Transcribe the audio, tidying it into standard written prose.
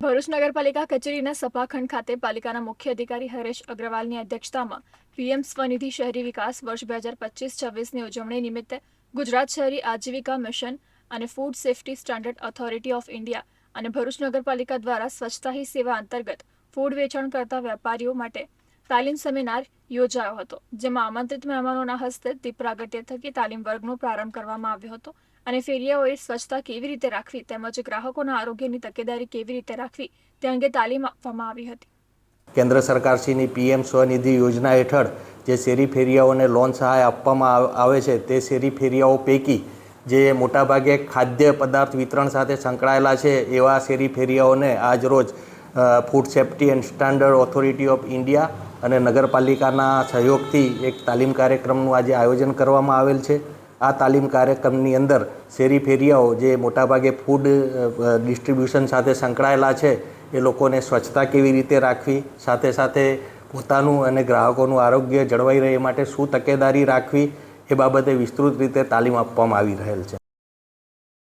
ભરૂચ નગરપાલિકા કચેરીના સભાખંડ ખાતે પાલિકાના મુખ્ય અધિકારી હરેશ અગ્રવાલની અધ્યક્ષતામાં પીએમ સ્વનિધિ શહેરી વિકાસ વર્ષ 2025-26ની ઉજવણી નિમિત્તે ગુજરાત શહેરી આજીવિકા મિશન અને food safety standard authority of India અને ભરૂચ નગરપાલિકા દ્વારા સ્વચ્છતા હી સેવા અંતર્ગત ફૂડ વેચાણ કરતા વેપારીઓ માટે તાલીમ સેમિનાર યોજાયો હતો, જેમાં આમંત્રિત મહેમાનોના હસ્તે દીપ પ્રાગટ્ય થકી તાલીમ વર્ગનો પ્રારંભ કરવામાં આવ્યો હતો અને ફેરિયાઓએ સ્વચ્છતા કેવી રીતે રાખવી તેમજ ગ્રાહકોના આરોગ્યની તકેદારી કેવી રીતે રાખવી તે અંગે તાલીમ આપવામાં આવી હતી। કેન્દ્ર સરકારશ્રીની પીએમ સ્વનિધિ યોજના હેઠળ જે શેરી ફેરિયાઓને લોન સહાય આપવામાં આવે છે તે શેરી ફેરિયાઓ પૈકી જે મોટાભાગે ખાદ્ય પદાર્થ વિતરણ સાથે સંકળાયેલા છે એવા શેરી ફેરિયાઓને આજરોજ food safety and standard authority of India અને નગરપાલિકાના સહયોગથી એક તાલીમ કાર્યક્રમનું આજે આયોજન કરવામાં આવેલ છે। આ તાલીમ કાર્યક્રમની અંદર શેરી ફેરિયાઓ જે મોટાભાગે ફૂડ ડિસ્ટ્રીબ્યુશન સાથે સંકળાયેલા છે એ લોકોને સ્વચ્છતા કેવી રીતે રાખવી, સાથે સાથે પોતાનું અને ગ્રાહકોનું આરોગ્ય જળવાઈ રહે માટે શું તકેદારી રાખવી એ બાબતે વિસ્તૃત રીતે તાલીમ આપવામાં આવી રહેલ છે।